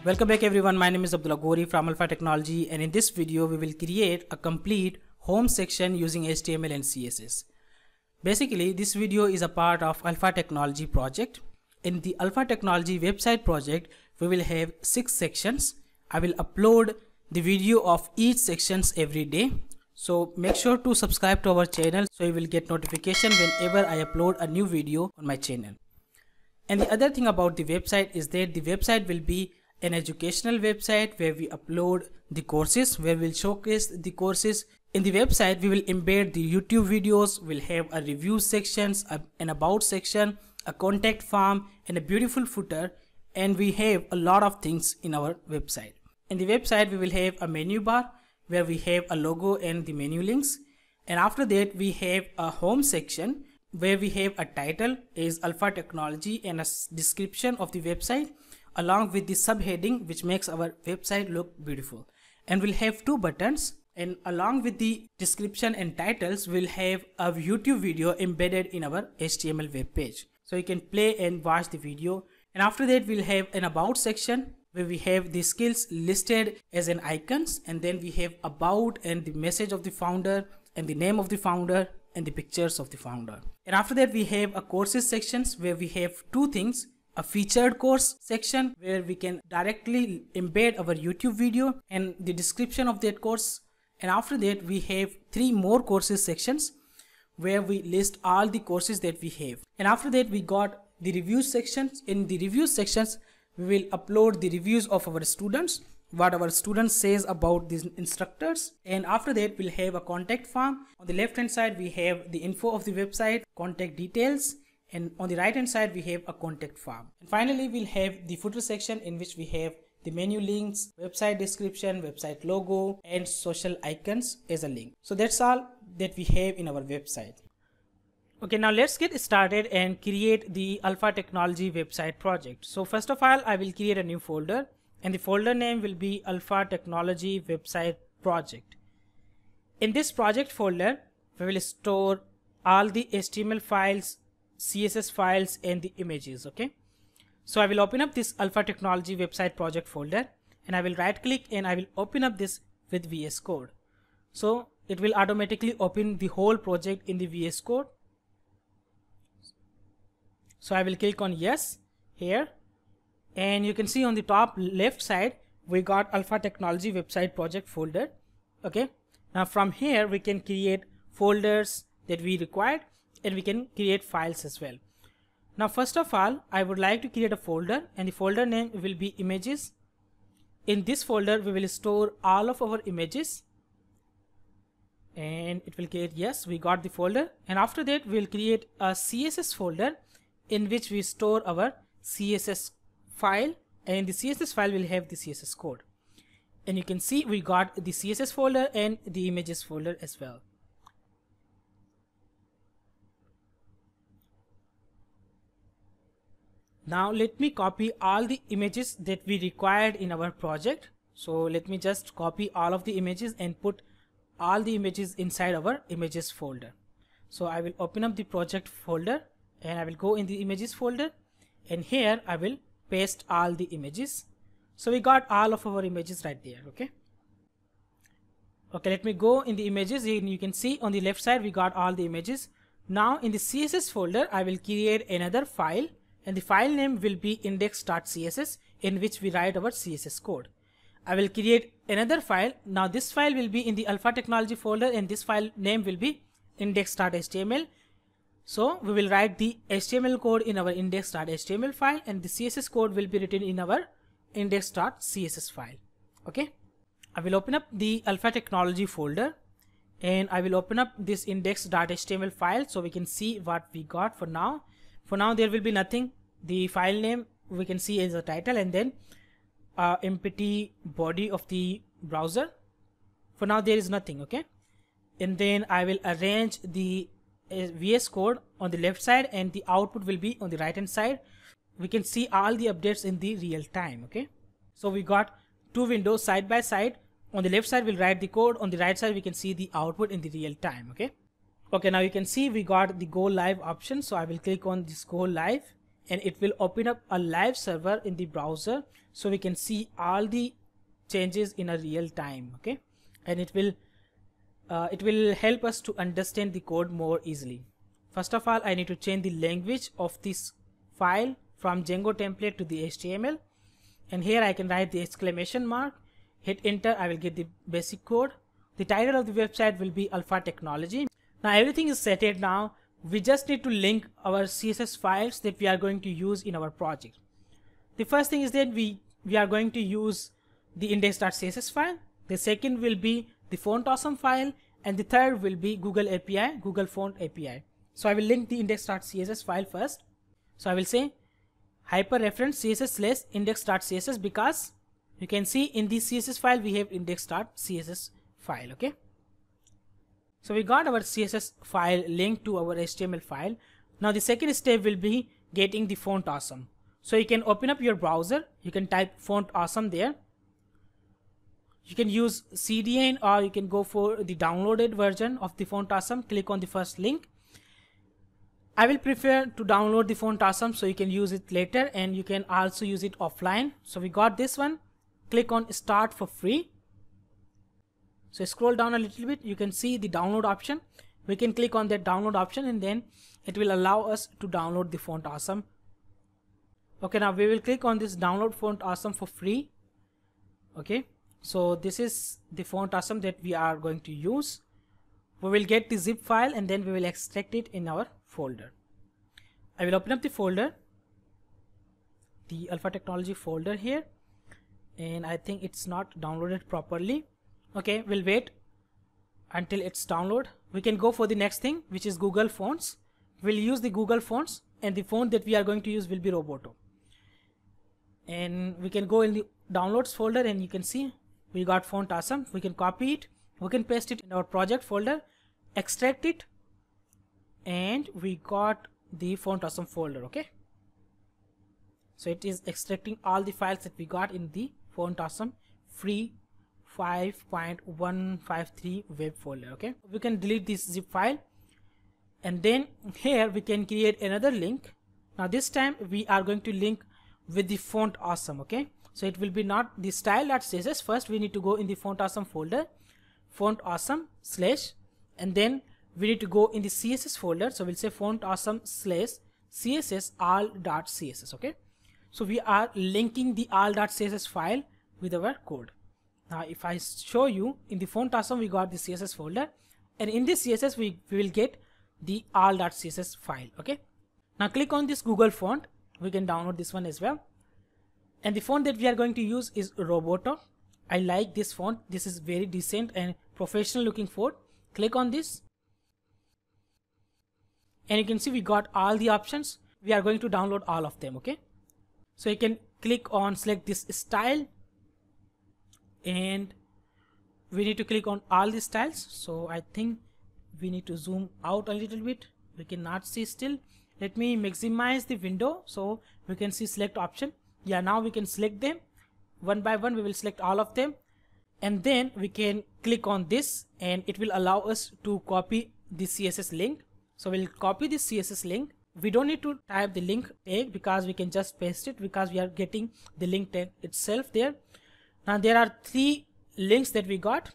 Welcome back everyone, my name is Abdullah Gori from Alpha Technology, and in this video we will create a complete home section using HTML and CSS. Basically this video is a part of Alpha Technology project. In the Alpha Technology website project we will have 6 sections. I will upload the video of each sections every day. So make sure to subscribe to our channel so you will get notification whenever I upload a new video on my channel. And the other thing about the website is that the website will be an educational website where we upload the courses, where we'll showcase the courses. In the website we will embed the YouTube videos, we'll have a review sections, an about section, a contact form and a beautiful footer, and we have a lot of things in our website. In the website we will have a menu bar where we have a logo and the menu links, and after that we have a home section where we have a title is Alpha Technology and a description of the website along with the subheading which makes our website look beautiful. And we'll have 2 buttons, and along with the description and titles we'll have a YouTube video embedded in our HTML web page, so you can play and watch the video. And after that we'll have an about section where we have the skills listed as an icons, and then we have about and the message of the founder and the name of the founder and the pictures of the founder. And after that we have a courses sections where we have 2 things: a featured course section where we can directly embed our YouTube video and the description of that course, and after that we have 3 more courses sections where we list all the courses that we have. And after that we got the review sections. In the review sections we will upload the reviews of our students, what our students says about these instructors. And after that we'll have a contact form. On the left hand side we have the info of the website, contact details, and on the right hand side we have a contact form. And finally we'll have the footer section in which we have the menu links, website description, website logo and social icons as a link. So that's all that we have in our website. Okay, now let's get started and create the Alpha Technology website project. So first of all I will create a new folder, and the folder name will be Alpha Technology website project. In this project folder we will store all the HTML files, CSS files and the images. Okay, so I will open up this Alpha Technology website project folder, and I will right click and I will open up this with VS Code. So it will automatically open the whole project in the VS Code. So I will click on yes here, and you can see on the top left side we got Alpha Technology website project folder. Okay, now from here we can create folders that we required, and we can create files as well. Now first of all I would like to create a folder, and the folder name will be images. In this folder we will store all of our images, and it will create yes, we got the folder. And after that we'll create a CSS folder in which we store our CSS file, and the CSS file will have the CSS code. And you can see we got the CSS folder and the images folder as well. Now let me copy all the images that we required in our project. So let me just copy all of the images and put all the images inside our images folder. So I will open up the project folder and I will go in the images folder, and here I will paste all the images. So we got all of our images right there. Okay, let me go in the images, and you can see on the left side we got all the images. Now in the CSS folder I will create another file, and the file name will be index.css in which we write our CSS code. I will create another file. Now this file will be in the Alpha Technology folder, and this file name will be index.html. So we will write the HTML code in our index.html file, and the CSS code will be written in our index.css file. Okay, I will open up the Alpha Technology folder, and I will open up this index.html file so we can see what we got. For now there will be nothing. The file name we can see as a title, and then empty body of the browser. For now there is nothing. Okay, and then I will arrange the VS Code on the left side, and the output will be on the right hand side. We can see all the updates in the real time. Okay, so we got 2 windows side by side. On the left side we'll write the code, on the right side we can see the output in the real time. Okay, Okay, now you can see we got the go live option. So I will click on this go live and it will open up a live server in the browser, so we can see all the changes in a real time. Okay, and it will help us to understand the code more easily. First of all, I need to change the language of this file from Django template to the HTML, and here I can write the exclamation mark, hit enter. I will get the basic code. The title of the website will be Alpha Technology. Now everything is settled. Now we just need to link our CSS files that we are going to use in our project. The first thing is that we are going to use the index.css file. The second will be the font awesome file, and the third will be Google API, Google Font API. So I will link the index.css file first. So I will say hyper reference css / index.css, because you can see in the CSS file we have index.css file. Okay, so we got our CSS file linked to our HTML file. Now the second step will be getting the font awesome. So you can open up your browser, you can type font awesome there. You can use CDN, or you can go for the downloaded version of the font awesome. Click on the first link. I will prefer to download the font awesome, so you can use it later, and you can also use it offline. So we got this one. Click on start for free. So scroll down a little bit, you can see the download option. We can click on that download option, and then it will allow us to download the font awesome. Okay, now we will click on this download font awesome for free. Okay, so this is the font awesome that we are going to use. We will get the zip file, and then we will extract it in our folder. I will open up the folder, the Alpha Technology folder here, and I think it's not downloaded properly. Okay, we'll wait until it's download. We can go for the next thing, which is Google Fonts. We'll use the Google Fonts, and the font that we are going to use will be Roboto. And we can go in the downloads folder, and you can see we got font awesome. We can copy it, we can paste it in our project folder, extract it, and we got the font awesome folder. Okay, so it is extracting all the files that we got in the font awesome free 5.153 web folder. Okay, we can delete this zip file, and then here we can create another link. Now this time we are going to link with the font awesome. Okay, so it will be not the style.css. First we need to go in the font awesome folder, font awesome / and then we need to go in the CSS folder. So we'll say font awesome / CSS all.css. Okay, so we are linking the all.css file with our code. Now if I show you, in the font awesome we got the CSS folder, and in this CSS we will get the all.css file. Okay, now click on this Google font. We can download this one as well, and the font that we are going to use is Roboto. I like this font. This is very decent and professional looking font. Click on this, and you can see we got all the options. We are going to download all of them. Okay, so you can click on select this style, and we need to click on all the styles. So I think we need to zoom out a little bit. We cannot see still. Let me maximize the window so we can see select option. Yeah, now we can select them one by one. We will select all of them, and then we can click on this, and it will allow us to copy the CSS link. So we'll copy this CSS link. We don't need to type the link tag, because we can just paste it, because we are getting the link tag itself there. Now there are 3 links that we got.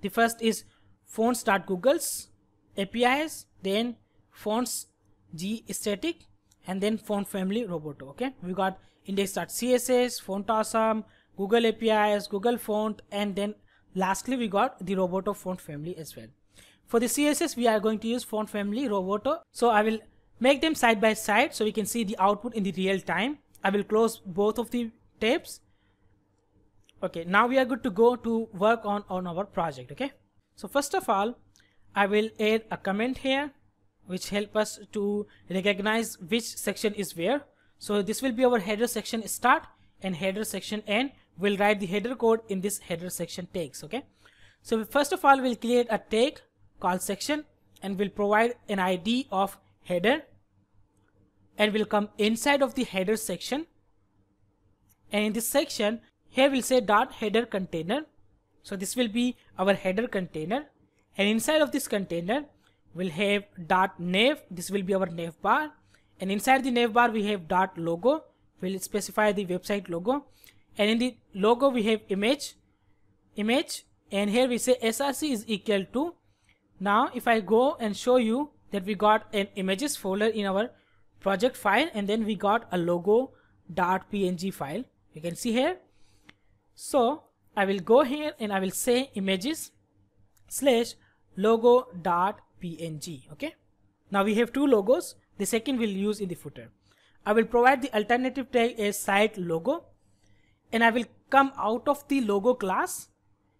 The first is fonts.google's APIs, then fonts G static, and then font family Roboto. Okay, we got index.css, font awesome, Google APIs, Google font, and then lastly we got the Roboto font family as well. For the CSS we are going to use font family Roboto. So I will make them side by side so we can see the output in the real time. I will close both of the tabs. Okay, now we are good to go to work on our project. Okay, so first of all I will add a comment here which help us to recognize which section is where. So this will be our header section start and header section end. We'll write the header code in this header section tags. Okay, so first of all we'll create a tag called section, and we'll provide an ID of header, and we'll come inside of the header section, and in this section here we'll say dot header container. So this will be our header container, and inside of this container we'll have dot nav. This will be our nav bar, and inside the nav bar we have dot logo. We'll specify the website logo, and in the logo we have image, and here we say src is equal to. Now if I go and show you that we got an images folder in our project file, and then we got a logo .png file, you can see here. So I will go here and I will say images / logo.png. okay, now we have two logos. The second we'll use in the footer. I will provide the alternative tag as site logo, and I will come out of the logo class,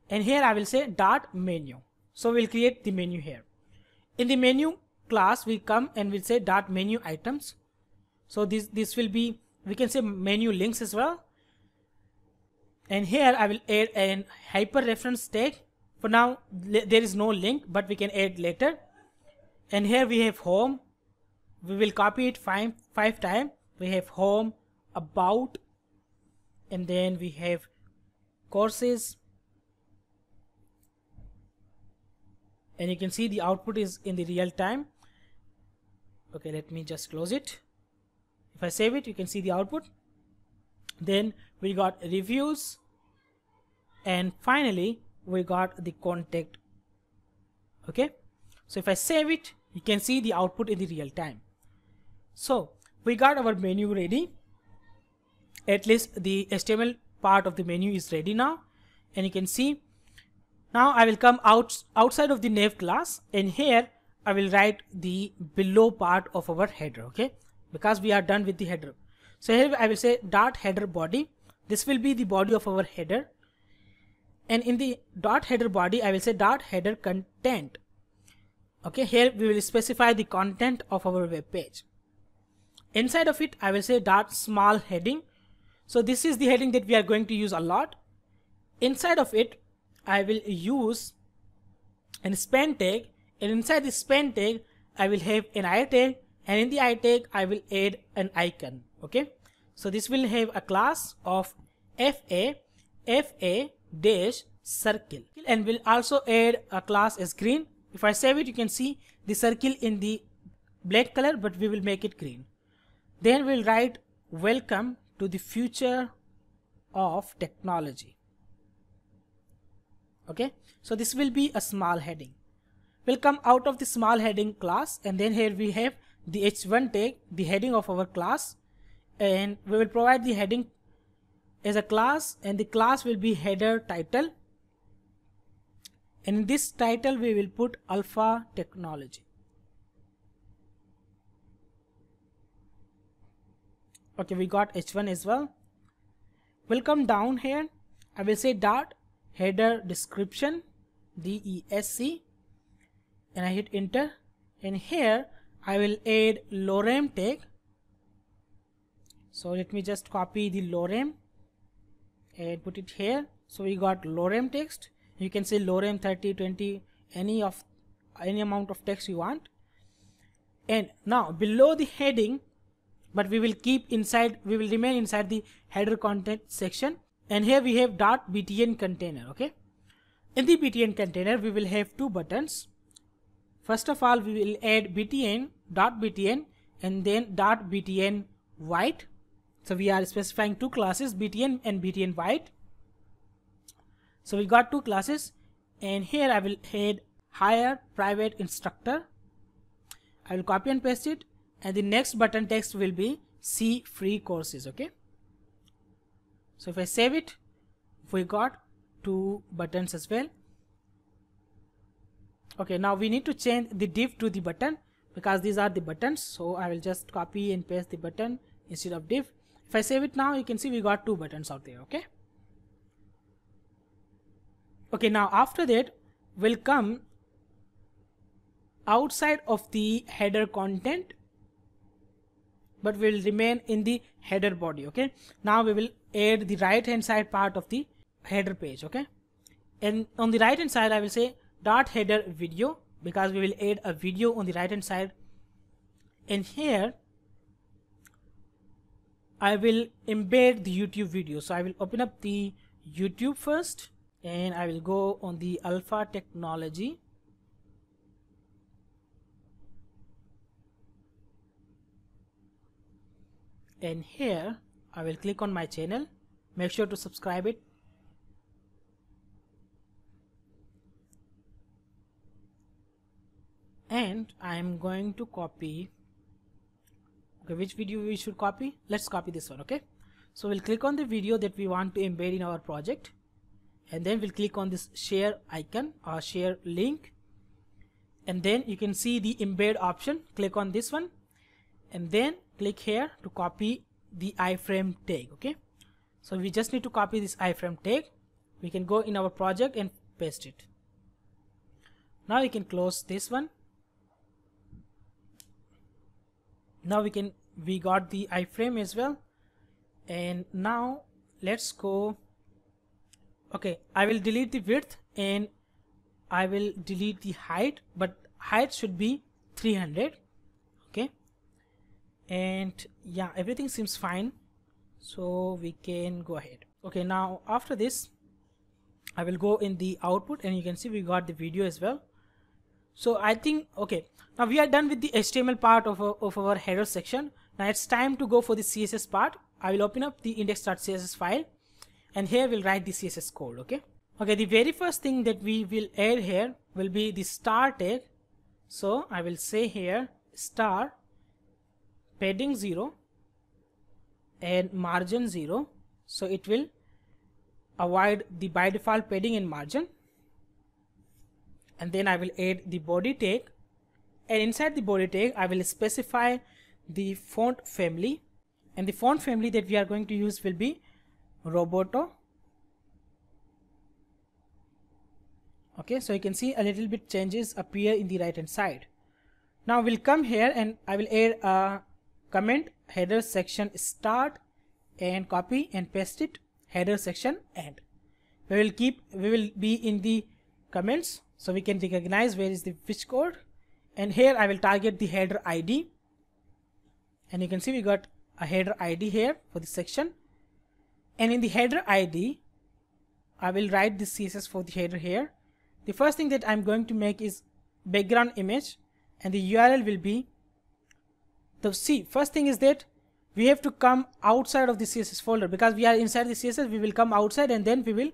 and here I will say dot menu. So we'll create the menu here. In the menu class we come and we'll say dot menu items. So this will be, we can say menu links as well. And here I will add an hyper reference tag. For now there is no link, but we can add later. And here we have home. We will copy it five times. We have home, about, and then we have courses, and you can see the output is in the real time. Okay, let me just close it. If I save it, you can see the output. Then we got reviews, and finally we got the contact. Okay, so if I save it, you can see the output in the real time. So we got our menu ready. At least the HTML part of the menu is ready now, and you can see. Now I will come outside of the nav class, and here I will write the below part of our header, okay, because we are done with the header. So here I will say dot header body. This will be the body of our header, and in the dot header body I will say dot header content. Okay, here we will specify the content of our web page. Inside of it I will say dot small heading. So this is the heading that we are going to use a lot. Inside of it I will use an span tag, and inside the span tag I will have an I tag, and in the I tag I will add an icon. Okay, so this will have a class of fa dash circle, and will also add a class as green. If I save it, you can see the circle in the black color, but we will make it green. Then we'll write welcome to the future of technology. Okay, so this will be a small heading. We'll come out of the small heading class, and then here we have the h1 tag, the heading of our class, and we will provide the heading as a class, and the class will be header title, and in this title we will put alpha technology. Okay, we got h1 as well. We'll come down here. I will say dot header description, DESC, and I hit enter, and here I will add lorem tag. So let me just copy the lorem and put it here. So we got lorem text. You can say lorem 30, 20, any amount of text you want. And now below the heading, but we will remain inside the header content section, and here we have .btn container. Okay, in the btn container we will have two buttons. First of all we will add btn.btn and then .btn white. So we are specifying two classes, btn and btn white. So we got two classes, and here I will add hire private instructor. I will copy and paste it, and the next button text will be see free courses. Okay, so if I save it, we got two buttons as well. Okay, now we need to change the div to the button because these are the buttons. So I will just copy and paste the button instead of div. If I save it now, you can see we got two buttons out there. Okay, okay, now after that we'll come outside of the header content, but will remain in the header body. Okay, now we will add the right hand side part of the header page. Okay, and on the right hand side I will say dot header video, because we will add a video on the right hand side, and here I will embed the YouTube video. So I will open up the YouTube first, and I will go on the alpha technology, and here I will click on my channel. Make sure to subscribe it. And I am going to copy. Okay, which video we should copy? Let's copy this one. Okay, so we'll click on the video that we want to embed in our project, and then we'll click on this share icon or share link, and then you can see the embed option. Click on this one and then click here to copy the iframe tag. Okay, so we just need to copy this iframe tag. We can go in our project and paste it. Now we can close this one. Now we got the iframe as well, and now let's go. Okay, I will delete the width and I will delete the height, but height should be 300. Okay, and yeah, everything seems fine, so we can go ahead. Okay, now after this I will go in the output, and you can see we got the video as well. So I think, okay, now we are done with the HTML part of our header section. Now it's time to go for the CSS part. I will open up the index.css file, and here we'll write the CSS code. Okay, the very first thing that we will add here will be the star tag. So I will say here star padding 0 and margin 0, so it will avoid the by default padding and margin. And then I will add the body tag, and inside the body tag I will specify the font family, and the font family that we are going to use will be Roboto. Okay, so you can see a little bit changes appear in the right hand side. Now we'll come here and I will add a comment header section start and copy and paste it header section end. We will be in the comments, so we can recognize where is the which code, and here I will target the header ID, and you can see we got a header ID here for the section, and in the header ID I will write the CSS for the header here. The first thing that I'm going to make is background image, and the URL will be first thing is that we have to come outside of the CSS folder, because we are inside the CSS. We will come outside and then we will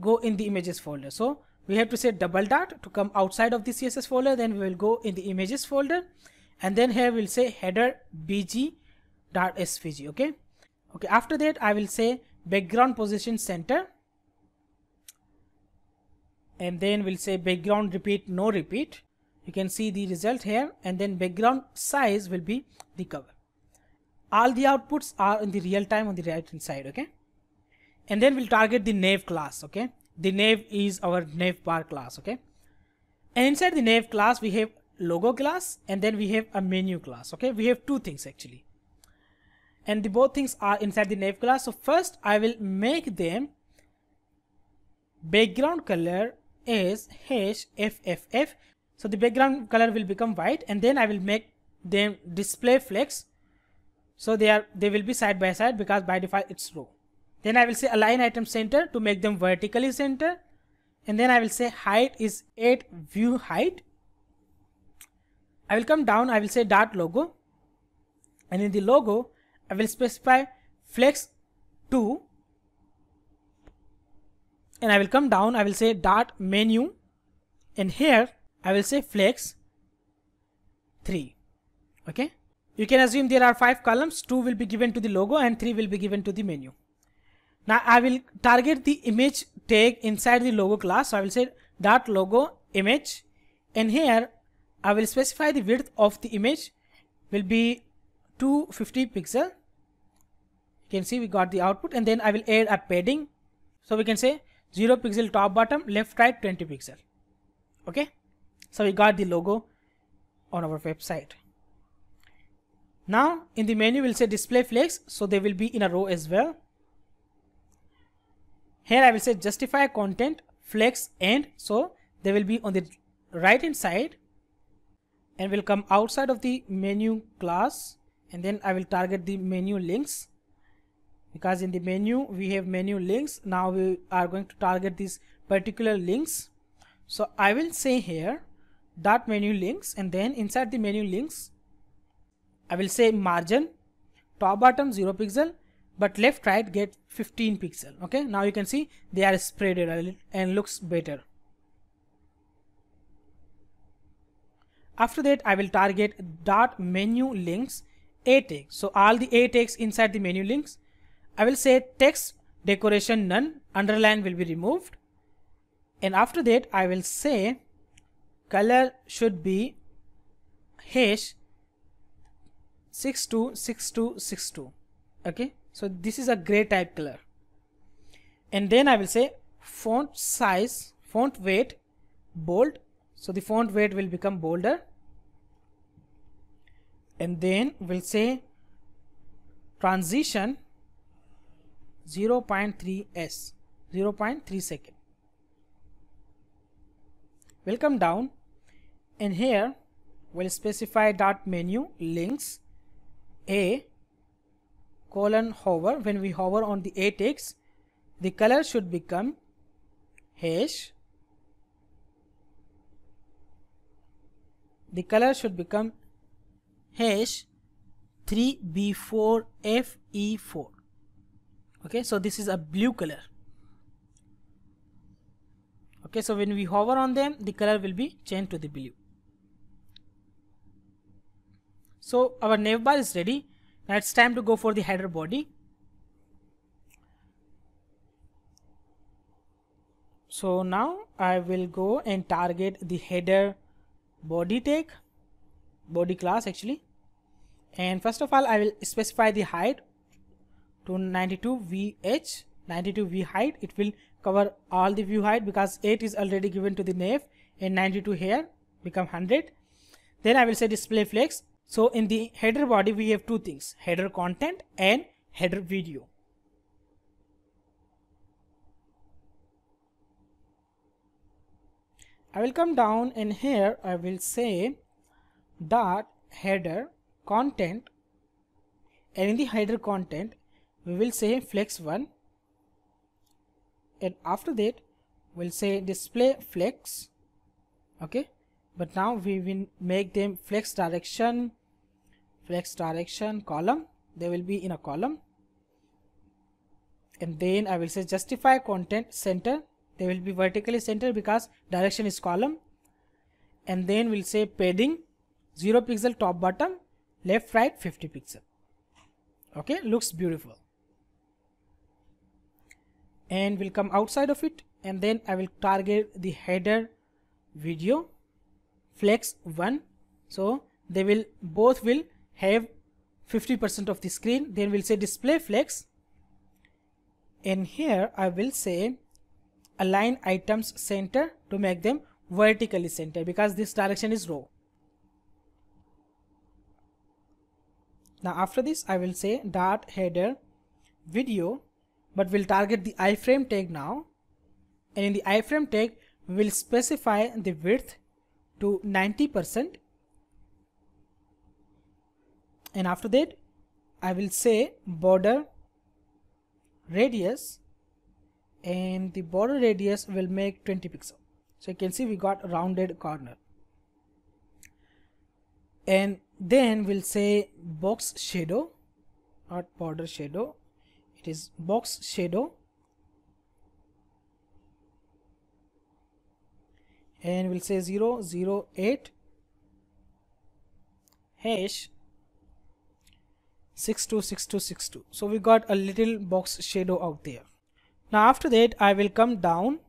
go in the images folder. So we have to say double dot to come outside of the CSS folder, then we will go in the images folder, and then here we'll say header bg.svg. Okay, after that I will say background position center, and then we'll say background repeat no repeat. You can see the result here, and then background size will be the cover. All the outputs are in the real time on the right hand side. Okay, and then we'll target the nav class. Okay, the nav is our nav bar class. Okay, and inside the nav class we have logo class, and then we have a menu class. Okay, we have two things actually, and the both things are inside the nav class. So first I will make them background color is HFFF, so the background color will become white, and then I will make them display flex, so they will be side by side, because by default it's row. Then I will say align item center to make them vertically center, and then I will say height is 8 view height. I will come down, I will say dot logo, and in the logo I will specify flex 2, and I will come down, I will say dot menu, and here I will say flex 3. Okay, you can assume there are 5 columns, 2 will be given to the logo and 3 will be given to the menu. Now I will target the image tag inside the logo class, so I will say dot logo image, and here I will specify the width of the image will be 250 pixel. You can see we got the output, and then I will add a padding, so we can say 0 pixel top bottom, left right 20 pixel. Okay, so we got the logo on our website. Now in the menu we'll say display flex, so they will be in a row as well. Here I will say justify content flex end, so they will be on the right hand side, and will come outside of the menu class, and then I will target the menu links, because in the menu we have menu links. Now we are going to target these particular links, so I will say here dot menu links, and then inside the menu links I will say margin top bottom 0 pixel, but left right get 15 pixel. Okay, now you can see they are spread a little and looks better. After that, I will target dot menu links a tag. So all the a tags inside the menu links, I will say text decoration none, underline will be removed. And after that, I will say color should be hash 626262. Okay, so this is a gray type color. And then I will say font size, font weight bold, so the font weight will become bolder. And then we'll say transition 0.3s, 0.3 second. We'll come down and here we'll specify dot menu links a colon hover. When we hover on the a text, the color should become hash, the color should become hash 3b4fe4. Okay, so this is a blue color. Okay, so when we hover on them, the color will be changed to the blue. So our navbar is ready. Now it's time to go for the header body. So now I will go and target the header body tag, body class actually. And first of all, I will specify the height to 92 VH, 92 V height. It will cover all the view height because 8 is already given to the nav and 92 here become 100. Then I will say display flex. So in the header body we have two things, header content and header video. I will come down and here I will say dot header content, and in the header content we will say flex 1, and after that we'll say display flex. Okay, but now we will make them flex direction column. They will be in a column. And then I will say justify content center. They will be vertically centered because direction is column. And then we'll say padding 0 pixel top bottom, left right 50 pixel. Okay, looks beautiful. And we'll come outside of it, and then I will target the header video flex 1. So they will both will have 50% of the screen. Then we'll say display flex, and here I will say align items center to make them vertically center because this direction is row. Now after this I will say dot header video, but we'll target the iframe tag now, and in the iframe tag we will specify the width to 90%, and after that I will say border radius, and the border radius will make 20 pixel. So you can see we got a rounded corner. And then we'll say box shadow, not border shadow, it is box shadow, and we'll say 008 hash 626262. So we got a little box shadow out there. Now after that I will come down,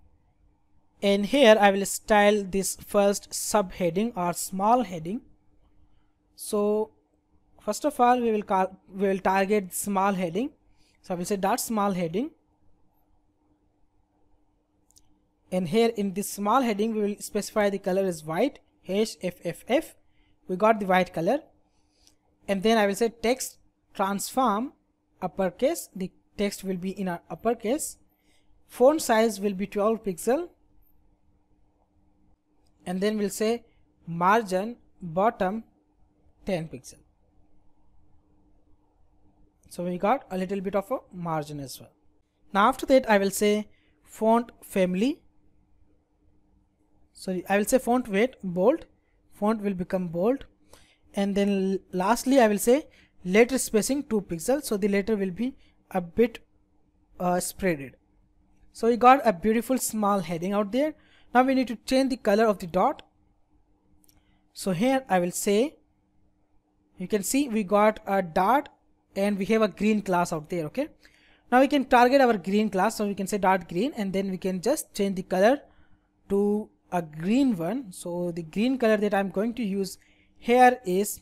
and here I will style this first subheading or small heading. So first of all we will target small heading. So I will say dot small heading, and here in this small heading we will specify the color is white, hash FFF. We got the white color. And then I will say text transform uppercase. The text will be in a uppercase. Font size will be 12 pixel, and then we'll say margin bottom 10 pixel. So we got a little bit of a margin as well. Now after that I will say font family. So I will say font weight bold, font will become bold, and then lastly I will say letter spacing 2 pixels, so the letter will be a bit spreaded. So we got a beautiful small heading out there. Now we need to change the color of the dot. So here I will say, you can see we got a dot and we have a green class out there. Okay, now we can target our green class, so we can say dot green, and then we can just change the color to a green one. So the green color that I'm going to use here is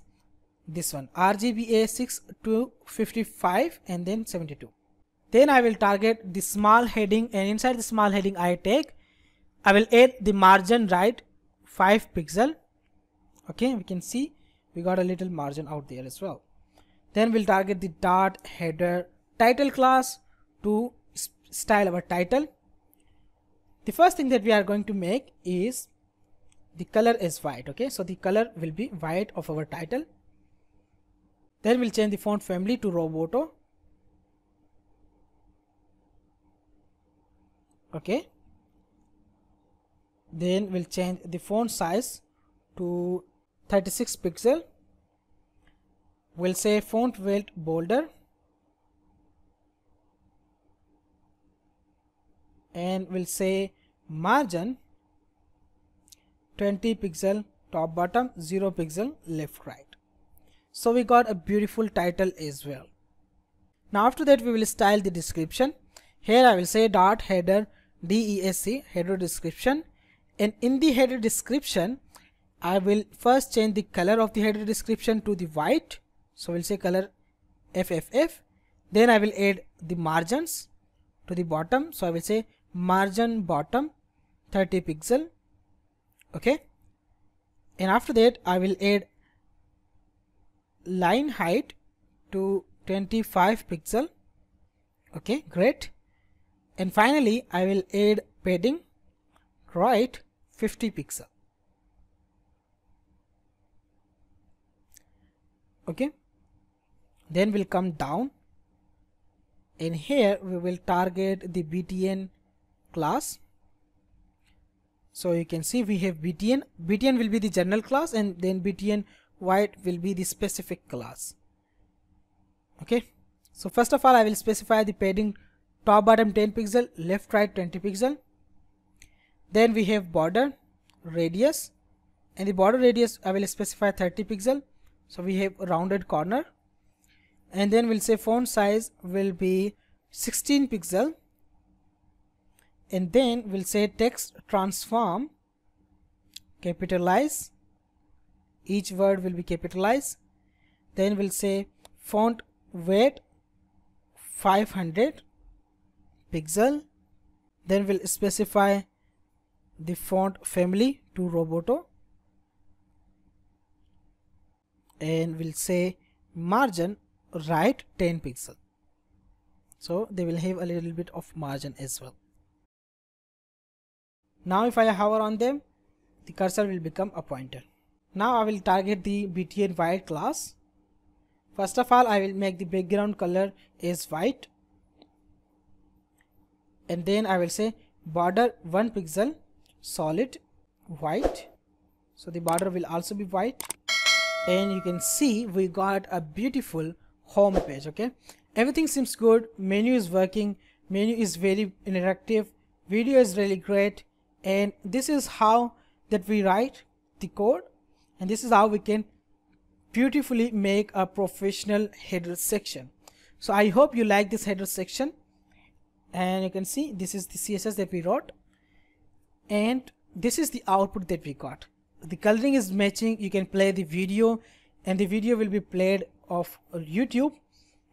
this one, RGBA 6255 and then 72. Then I will target the small heading, and inside the small heading I will add the margin right 5 pixel. Okay, we can see we got a little margin out there as well. Then we'll target the dot header title class to style our title. The first thing that we are going to make is the color is white. Okay, so the color will be white of our title. Then we'll change the font family to Roboto. Okay, then we'll change the font size to 36 pixel. We'll say font weight bolder, and we'll say margin 20 pixel top bottom, 0 pixel left right. So we got a beautiful title as well. Now after that we will style the description. Here I will say dot header DESC, header description, and in the header description I will first change the color of the header description to the white. So we'll say color FFF. Then I will add the margins to the bottom. So I will say margin bottom 30 pixel. Okay, and after that I will add line height to 25 pixel. Okay, great. And finally I will add padding right 50 pixel. Okay, then we'll come down, and here we will target the BTN class. So you can see we have BTN. BTN will be the general class, and then BTN white will be the specific class. Okay, so first of all I will specify the padding top bottom 10 pixel, left right 20 pixel. Then we have border radius, and the border radius I will specify 30 pixel. So we have a rounded corner, and then we'll say font size will be 16 pixel, and then we'll say text transform capitalize, each word will be capitalized. Then we'll say font weight 500 pixel. Then we'll specify the font family to Roboto, and we'll say margin right 10 pixel. So they will have a little bit of margin as well. Now if I hover on them, the cursor will become a pointer. Now I will target the BTN white class. First of all I will make the background color is white, and then I will say border 1 pixel solid white. So the border will also be white, and you can see we got a beautiful home page. Okay, everything seems good, menu is working, menu is very interactive, video is really great, and this is how that we write the code, and this is how we can beautifully make a professional header section. So I hope you like this header section, and you can see this is the CSS that we wrote, and this is the output that we got. The coloring is matching. You can play the video, and the video will be played off YouTube.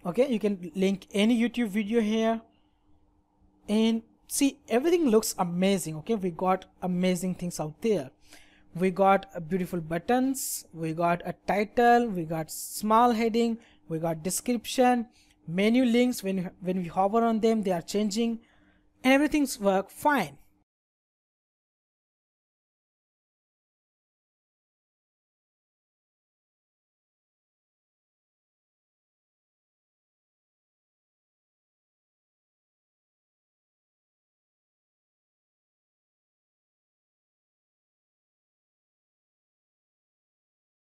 Okay, you can link any YouTube video here, and see everything looks amazing. Okay, we got amazing things out there. We got beautiful buttons, we got a title, we got small heading, we got description, menu links. When we hover on them, they are changing, and everything's work fine.